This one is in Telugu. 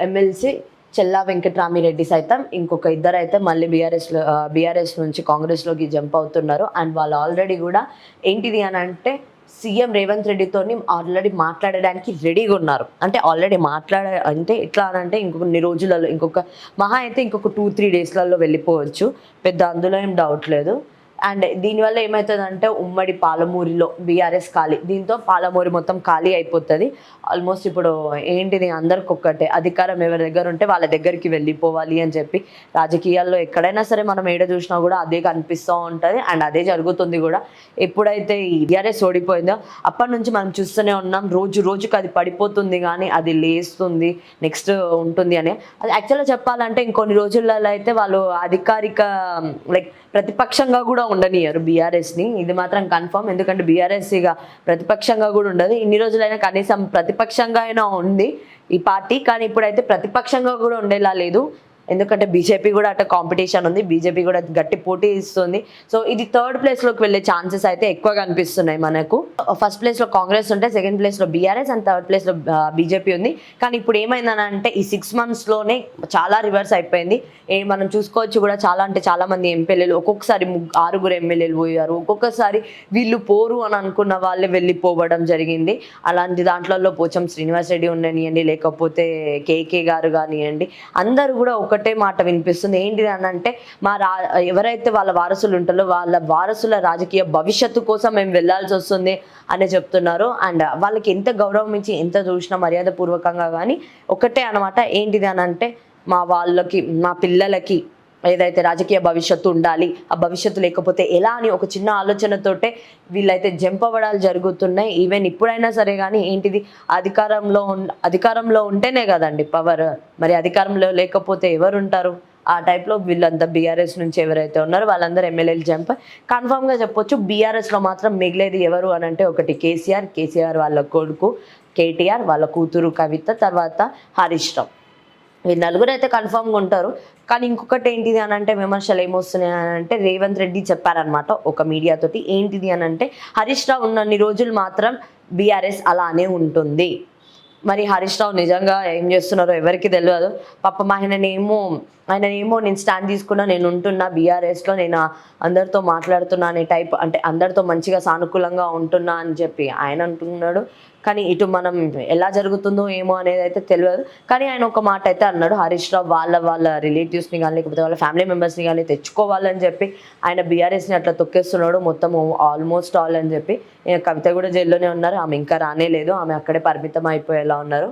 ఎమ్మెల్సీ చెల్లా వెంకట్రామిరెడ్డి సైతం ఇంకొక ఇద్దరు అయితే మళ్ళీ బీఆర్ఎస్ నుంచి కాంగ్రెస్లోకి జంప్ అవుతున్నారు. అండ్ వాళ్ళు ఆల్రెడీ కూడా ఏంటిది అని అంటే సీఎం రేవంత్ రెడ్డితోని ఆల్రెడీ మాట్లాడడానికి రెడీగా ఉన్నారు. అంటే ఆల్రెడీ అంటే ఎట్లా అనంటే ఇంకొన్ని రోజులలో మహా అయితే ఇంకొక 2-3 డేస్లలో వెళ్ళిపోవచ్చు. పెద్ద అందులో ఏం డౌట్ లేదు. అండ్ దీనివల్ల ఏమవుతుందంటే ఉమ్మడి పాలమూరులో బీఆర్ఎస్ ఖాళీ, దీంతో పాలమూరు మొత్తం ఖాళీ అయిపోతుంది. ఆల్మోస్ట్ ఇప్పుడు ఏంటిది అందరికి ఒక్కటే, అధికారం ఎవరి దగ్గర ఉంటే వాళ్ళ దగ్గరికి వెళ్ళిపోవాలి అని చెప్పి రాజకీయాల్లో ఎక్కడైనా సరే మనం ఏడ చూసినా కూడా అదే కనిపిస్తూ ఉంటుంది. అండ్ అదే జరుగుతుంది కూడా. ఎప్పుడైతే ఈ బీఆర్ఎస్ ఓడిపోయిందో అప్పటి నుంచి మనం చూస్తూనే ఉన్నాం, రోజు రోజుకి అది పడిపోతుంది కానీ అది లేస్తుంది, నెక్స్ట్ ఉంటుంది అని. అది యాక్చువల్గా చెప్పాలంటే ఇంకొన్ని రోజులలో అయితే వాళ్ళు అధికారిక లైక్ ప్రతిపక్షంగా కూడా ఉండనియరు బీఆర్ఎస్ని, ఇది మాత్రం కన్ఫర్మ్. ఎందుకంటే బీఆర్ఎస్ ఇక ప్రతిపక్షంగా కూడా ఉండదు. ఇన్ని రోజులైనా కనీసం ప్రతిపక్షంగా అయినా ఉంది ఈ పార్టీ, కానీ ఇప్పుడైతే ప్రతిపక్షంగా కూడా ఉండేలా లేదు. ఎందుకంటే బీజేపీ కూడా అట్లా కాంపిటీషన్ ఉంది, బీజేపీ కూడా గట్టి పోటీ ఇస్తుంది. సో ఇది థర్డ్ ప్లేస్లోకి వెళ్ళే ఛాన్సెస్ అయితే ఎక్కువగా కనిపిస్తున్నాయి మనకు. ఫస్ట్ ప్లేస్లో కాంగ్రెస్ ఉంటే, సెకండ్ ప్లేస్లో బీఆర్ఎస్ అండ్ థర్డ్ ప్లేస్లో బీజేపీ ఉంది. కానీ ఇప్పుడు ఏమైందనంటే ఈ 6 monthsలోనే చాలా రివర్స్ అయిపోయింది. మనం చూసుకోవచ్చు కూడా, చాలా అంటే చాలా మంది ఎమ్మెల్యేలు ఒక్కొక్కసారి 6 ఎమ్మెల్యేలు పోయారు, ఒక్కొక్కసారి వీళ్ళు పోరు అని అనుకున్న వాళ్ళే వెళ్ళిపోవడం జరిగింది. అలాంటి దాంట్లో పోచం శ్రీనివాస్ రెడ్డి ఉండనియండి, లేకపోతే కేకే గారు కానివ్వండి, అందరూ కూడా ఒకటే మాట వినిపిస్తుంది. ఏంటిది అని అంటే ఎవరైతే వాళ్ళ వారసులు ఉంటారో వాళ్ళ వారసుల రాజకీయ భవిష్యత్తు కోసం మేము వెళ్లాల్సి వస్తుంది అనే చెప్తున్నారు. అండ్ వాళ్ళకి ఎంత గౌరవం ఇచ్చి ఎంత చూసినా మర్యాద పూర్వకంగా కానీ ఒకటే అనమాట, ఏంటిది అని అంటే మా పిల్లలకి ఏదైతే రాజకీయ భవిష్యత్తు ఉండాలి, ఆ భవిష్యత్తు లేకపోతే ఎలా అని ఒక చిన్న ఆలోచనతోటే వీళ్ళైతే జంపబడాలు జరుగుతున్నాయి. ఈవెన్ ఇప్పుడైనా సరే కానీ ఏంటిది, అధికారంలో ఉంటేనే కదండి పవర్, మరి అధికారంలో లేకపోతే ఎవరు ఉంటారు? ఆ టైప్లో వీళ్ళంతా బీఆర్ఎస్ నుంచి ఎవరైతే ఉన్నారో వాళ్ళందరూ ఎమ్మెల్యేలు జంప్. కన్ఫామ్గా చెప్పొచ్చు బీఆర్ఎస్లో మాత్రం మిగిలేది ఎవరు అని అంటే ఒకటి కేసీఆర్ వాళ్ళ కొడుకు కేటీఆర్, వాళ్ళ కూతురు కవిత, తర్వాత హరీష్ రావు. ఈ నలుగురు అయితే కన్ఫామ్గా ఉంటారు. కానీ ఇంకొకటి ఏంటిది అని అంటే విమర్శలు ఏమొస్తున్నాయి అని అంటే రేవంత్ రెడ్డి చెప్పారనమాట ఒక మీడియాతోటి. ఏంటిది అని అంటే హరీష్ రావు ఉన్నన్ని రోజులు మాత్రం బీఆర్ఎస్ అలానే ఉంటుంది. మరి హరీష్ రావు నిజంగా ఏం చేస్తున్నారో ఎవరికి తెలియదు. పాపం ఆయననేమో నేను స్టాండ్ తీసుకున్నా, నేను ఉంటున్నా బీఆర్ఎస్లో, నేను అందరితో మాట్లాడుతున్నా అనే టైప్, అంటే అందరితో మంచిగా సానుకూలంగా ఉంటున్నా అని చెప్పి ఆయన అంటున్నాడు. కానీ ఇటు మనం ఎలా జరుగుతుందో ఏమో అనేది అయితే తెలియదు. కానీ ఆయన ఒక మాట అయితే అన్నాడు, హరీష్ రావు వాళ్ళ రిలేటివ్స్ని కానీ లేకపోతే వాళ్ళ ఫ్యామిలీ మెంబర్స్ని కానీ తెచ్చుకోవాలని చెప్పి ఆయన బీఆర్ఎస్ని అట్లా తొక్కేస్తున్నాడు మొత్తం ఆల్మోస్ట్ ఆల్ అని చెప్పి. కవిత కూడా జైల్లోనే ఉన్నారు, ఆమె ఇంకా రానే లేదు, ఆమె అక్కడే పరిమితం అయిపోయేలా ఉన్నారు.